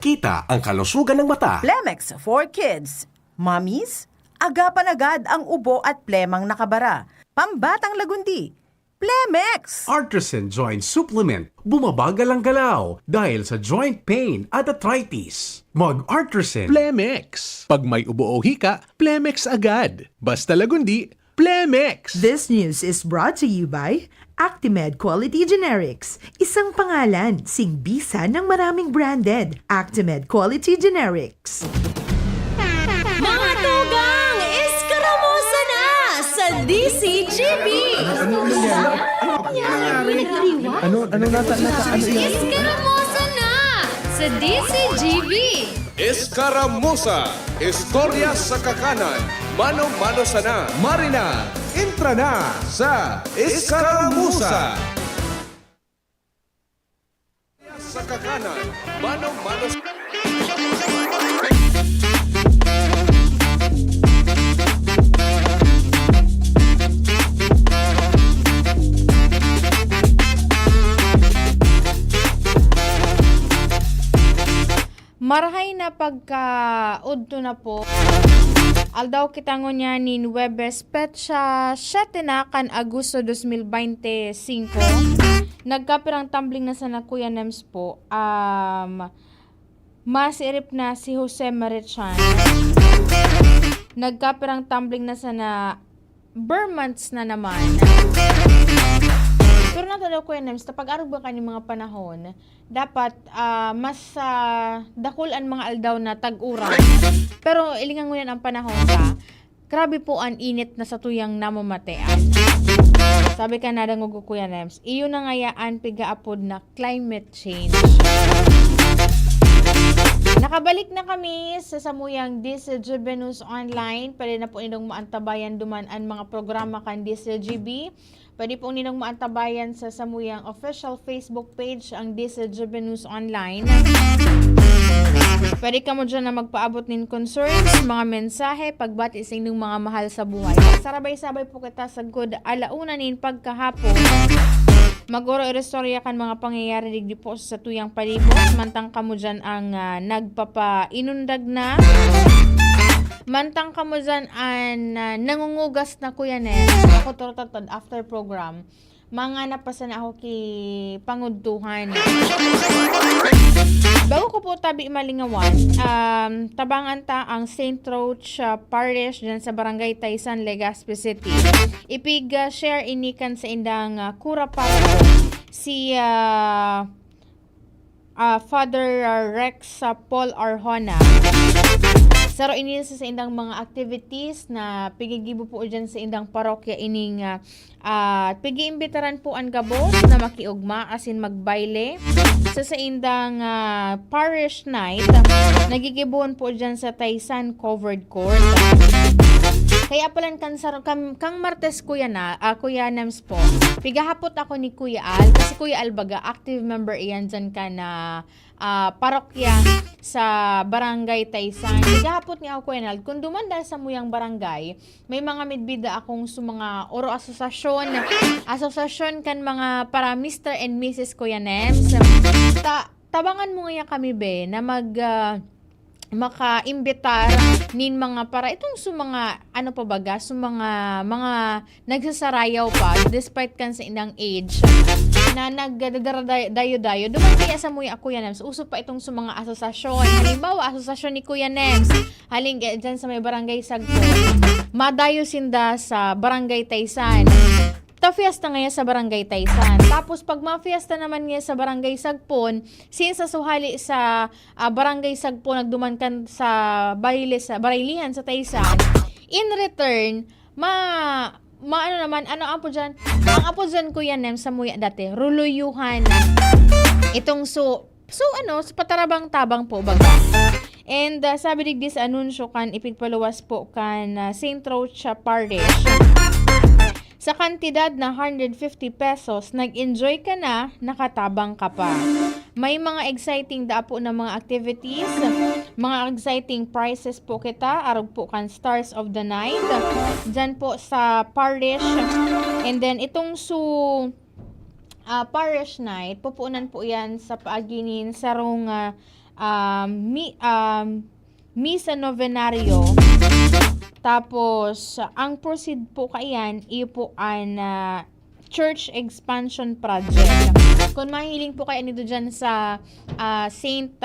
Kita ang kalusugan ng mata. Plemex for Kids. Mommies, agapan agad ang ubo at plemang nakabara. Pambatang lagundi. Plemex! Artisan Joint Supplement. Bumabagal ang galaw dahil sa joint pain at arthritis. Mag-Artisan. Plemex. Pag may ubo o hika, Plemex agad. Basta lagundi, Plemex. This news is brought to you by Actimed Quality Generics. Isang pangalan, singbisa ng maraming branded. Actimed Quality Generics. Mga tugang, iskaramusa na sa DCGB! Ano nata? Iskaramusa na sa DCGB! Escaramuza, Istorya sa Kakanan, Mano-Mano Sana, Marina, entra na sa Escaramuza! Sa Kakanan, Mano-Mano Marahay na pagka-udto na po. Aldaw kitangon niya nin Webes Petsa 7 na kan Agosto 2025. Nagkapirang tumbling na sa Kuya Nems po. Masirip na si Jose Marichan. Nagkapirang tumbling na sa Burmonths na naman. Pero natalaw ko yan, pag-arog ba kanyang mga panahon, dapat mas dakulan mga aldaw na tag-uran. Pero ilingan mo yan ang panahon ka, grabe po ang init na sa tuyang namamatean. Sabi ka na dangugo Kuya Nems, iyo na ngayaan piga-apod na climate change. Nakabalik na kami sa samuyang DCGB News Online. Pwede na po nilang maantabayan duman ang mga programa kan DCGB. Pwede po nilang maantabayan sa samuyang official Facebook page ang DCGB News Online. Pwede ka mo dyan na magpaabot nin concerns, mga mensahe, pagbati sa inyong mga mahal sa buhay. Sarabay-sabay po kita sa good alauna nin pagkahapon. Magoro irestorya kan mga pangyayari digdi po sa tuyang palibot. Mantang kamo dyan ang nagpapa-inundag na. Mantang kamo dyan ang nangungugas na Kuya Nes. Ako torototod after program. Mga napasa na ako ki pangudtuhan. Bago ko po tabi malingawan, tabangan ta ang St. Roch Parish dyan sa Barangay Taysan, Legazpi City. Ipig-share inikan sa indang kura para si Father Rex Paul Arjona. Saro ini sa indang mga activities na pigigibo po dyan sa indang parokya ining pigi-imbitaran po ang gabos na makiugma asin magbayle sa indang parish night nagigibuon po dyan sa Taysan Covered Court. Kaya pala kang Martes Kuya Nems po. Pigahapot ako ni Kuya Al kasi Kuya Al baga active member iyan dyan ka na parokya sa Barangay Taysan. Pigahapot ni ako Kuya Al kung dumanda sa muyang barangay may mga midbida akong mga oro asosasyon kan mga para Mr. and Mrs. Kuya Nems. Tabangan mo nga kami be na maka-imbitar nin mga para itong mga ano pa baga mga nagsasarayaw pa despite kan sa indang age na nagdadayo-dayo duman kaya sa muya Kuya Nems uso pa itong mga asosasyon. Halimbawa asosasyon ni Kuya Nems haling dyan sa may barangay Sagpon madayo sinda sa Barangay Taysan fiesta ngayon sa Barangay Taysan. Tapos pag ma-fiesta naman ngayon sa Barangay Sagpon, since sa suhali sa Barangay Sagpon nagduman kan sa barilihan sa Taysan, in return, ano apo dyan? Ang apo dyan Kuya Nem sa muya dati, ruluyuhan. Itong sa patarabang-tabang po baga. And sabi digdi sa anunsyo kan ipigpaluwas po kan St. Roch Parish. Sa kantidad na 150 pesos, nag-enjoy ka na, nakatabang ka pa. May mga exciting po na mga activities, mga exciting prizes po kita, arog po kan Stars of the Night, dyan po sa parish. And then itong parish night, pupunan po yan sa paaginin sarong misa novenario. Tapos, ang proceed po kaiyan, iyo po ang church expansion project. Kung mahiling po kayo nito dyan sa Saint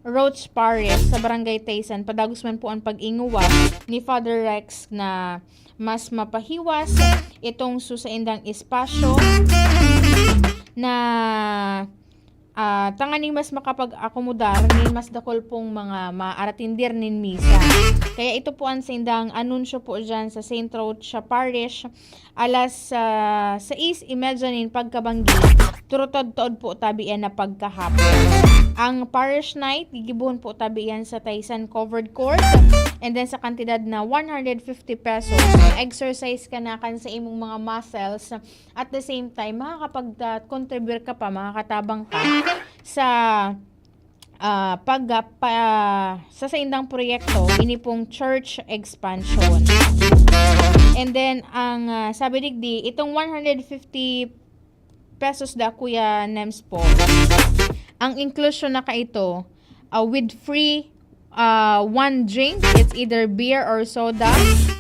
Roach Parish sa Barangay Taysan, padagos man po ang pag-inguwa ni Father Rex na mas mapahiwas itong susaindang espasyo na tanganing mas makapag-akomodar nin mas dakol pong mga maaratindir nin misa. Kaya ito po ang sindang anunsyo po dyan sa St. Roach Parish alas 6:30 nin pagkabanggi. Turutod-tood po tabian na pagkahapon. Ang parish night, gigibuhon po tabian sa Taysan Covered Court. And then sa kantidad na 150 pesos, exercise ka na kan sa imong mga muscles. At the same time, makakapag-contribute ka pa, makakatabang ka sa sa indang proyekto, ini pong church expansion. And then, ang sabi digdi, itong 150 pesos da Kuya Nems po, ang inclusion na ka ito, with free one drink, it's either beer or soda,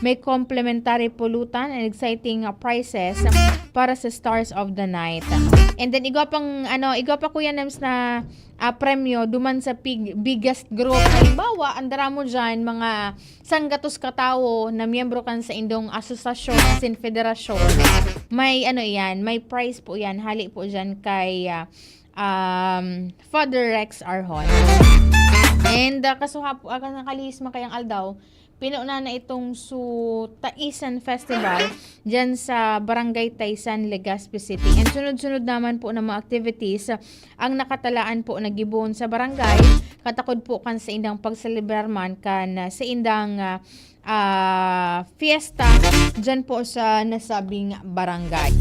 may complimentary pulutan and exciting prices para sa Stars of the Night. And then igwa pa Kuya Nems na premyo duman sa biggest group. Halimbawa, andara mo dyan mga sanggatos katao na miyembro kan sa indong asosasyon sin federasyon. May may prize po yan. Hali po dyan kay Father Rex Arhon. And kasuha po nakalihis makayang aldaw, pinuna na itong Taisan Festival dyan sa Barangay Taysan, Legazpi City. And sunod-sunod naman po ng mga activities ang nakatalaan po na gibuon sa barangay. Katakod po kan sa indang pagselebrarman kan sa indang fiesta dyan po sa nasabing barangay.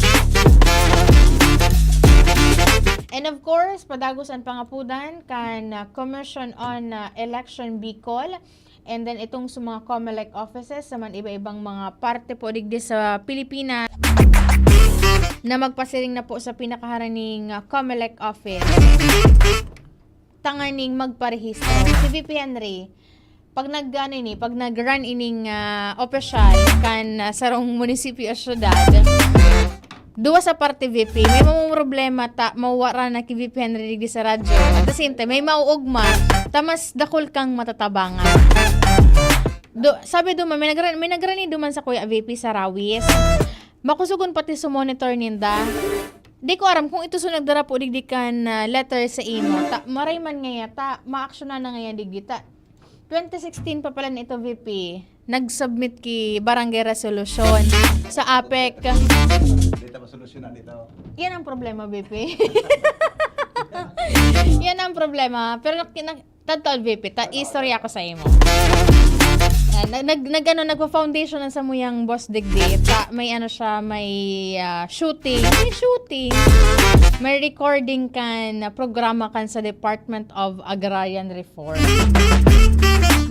And of course, padagusan pangapudan kan Commission on Election Bicol. And then itong sa mga COMELEC offices sa man iba-ibang mga parte po digdi sa Pilipinas na magpasiring na po sa pinakaharaning COMELEC office. Tanganing magparehistro. Si VP Henry, pag nag-run ining opisyal kan sarong munisipyo o syudad, duwa sa parte VP, may mga problema mawara na ki VP Henry digdi sa radyo. At the same time, may mauugma, tamas dakol kang matatabangan. Sabi duman, may nagrani duman sa Kuya VP sa Rawis. Makusugon pati sa monitor ninda. Di ko aram kung ito sunod dara po digdikan letter sa imo. Maray man ngaya, ma-action na ngayon digdita. 2016 pa pala nito VP. Nag-submit ki barangay resolution sa APEC. Yan ang problema, BP. Yan ang problema. Pero tagtol, BP. Istorya ko sa imo. Nagpa-foundation na sa muyang boss digdi. May shooting. May recording kan programa kan sa Department of Agrarian Reform.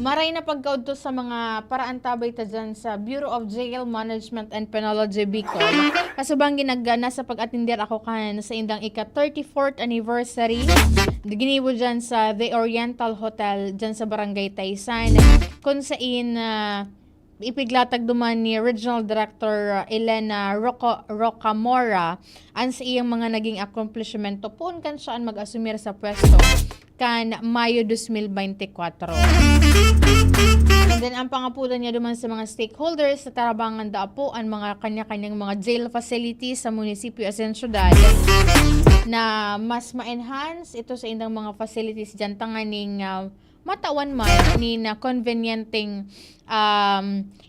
Maray na pagkaudto sa mga paraan tabay ta dyan sa Bureau of Jail Management and Penology Bicol. Kasubang ginagana sa pag-atindir ako kan sa indang ika-34th anniversary. Ginibo dyan sa The Oriental Hotel dyan sa Barangay Taysan. Kung saan ipiglatag duman ni Regional Director Elena Rocamora ang sa iyang mga naging accomplishment poon kan saan mag-asumir sa pwesto kan Mayo 2024. And then ang pangapulan niya duman sa mga stakeholders sa tarabangan po ang mga kanya-kanyang mga jail facilities sa munisipyo at syudad na mas ma-enhance ito sa indang mga facilities dyan tanganing matawan man ni na convenienting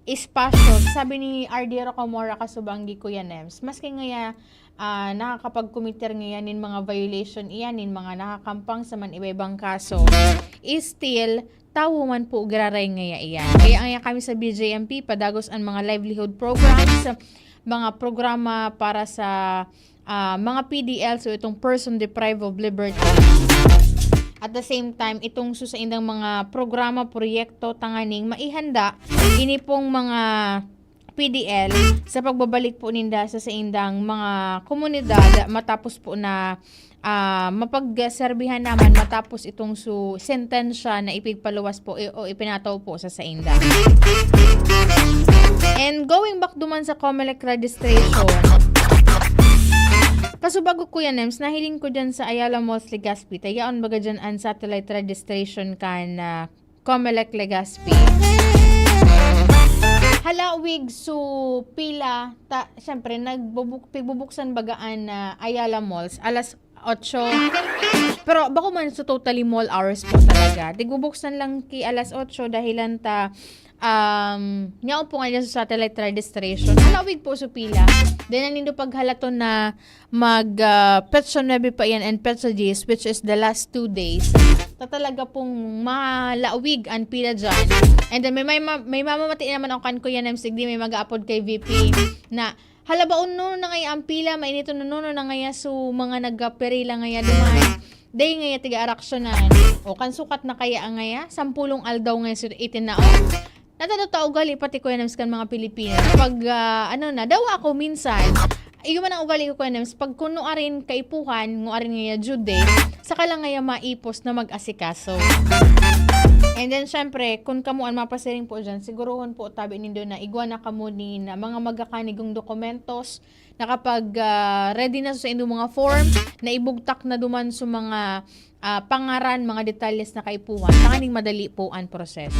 espasyo. Sabi ni RD Rocamora kasubanggi Kuya Nems, maski ngaya nakakapag-committer ngayon in mga violation iyan, in mga nakakampang sa man iba-ibang kaso, still tawo man po graray ngaya iyan. Kaya ang kami sa BJMP padagos ang mga livelihood programs, mga programa para sa mga PDL, so itong person deprived of liberty. At the same time, itong susaindang mga programa, proyekto, tanganing maihanda ini pong mga PDL sa pagbabalik po ninda sa indang mga komunidad matapos po na mapagserbihan naman matapos itong sentensya na ipigpaluwas po o ipinataw po sa sainda. And going back duman sa COMELEC registration, kasubago Kuya Nems, nahiling ko dyan sa Ayala Malls Legazpi, tayaon baga dyan ang satellite registration kan COMELEC Legazpi. Halawig so pila, syempre nagbubuksan bagaan na Ayala Malls, alas 8. Pero bako man sa totally mall hours po talaga. Tigbubuksan lang ki alas 8 dahilan ta nyaon po nga sa satellite registration. Halawig po sa pila. Then nanindo paghalaton na mag Petsa 9 pa yan and Petsa 10, which is the last 2 days. Talaga pong malawig ang pila dyan. And then may mamamati naman ako kan Kuya Nems, di may mag-upload kay VP na halabaon no na ngaya ang pila, mainito no na ngaya so mga nagperila ngaya duman. Day ngaya tiga araksyonan. O kansukat na kaya ang ngaya, 10 aldaw ngaya so 18 na o. Natataw ugali pati Kuya Nems kan mga Pilipino. Pag daw ako minsan, iyo man ang ugali ko Kuya Nems, pag kuno arin kaipuhan, ngo arin ngaya due date, saka lang ngaya maipos na mag-asikaso. And then, syempre, kung kamuan mapasiring po dyan, siguruhon po tabi nindo na igwa na kamo ni na mga magakanigong dokumentos na kapag ready na sa inyong mga form, na ibugtak na duman sa mga pangaran, mga detalles na kaipuhan, takaning madali po ang proseso.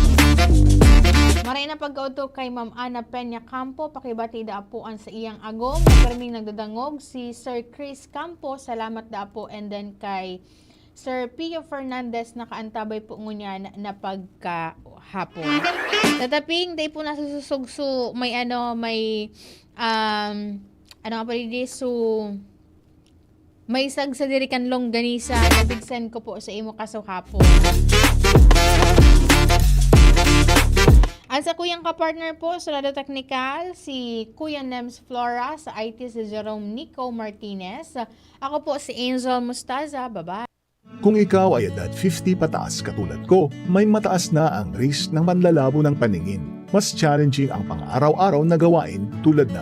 Maray na pag-auto kay Ma'am Ana Peña Campo, pakibati da po ang sa iyang agom, perming nagdadangog, si Sir Chris Campo, salamat da po, and then kay Sir Pio Fernandez, nakaantabay po ngunya na pagkahapon. Tataping, day po nasususugso, may may sag sa dirikan longganisa, nabigsen ko po sa imo kaso hapon. At sa kuyang kapartner po sa Lado Technical, si Kuya Nems Flora, sa IT si Jerome Nico Martinez. Ako po si Angel Mustaza, bye-bye. Kung ikaw ay edad 50 pataas katulad ko, may mataas na ang risk ng panlalabo ng paningin. Mas challenging ang pang-araw-araw na gawain tulad ng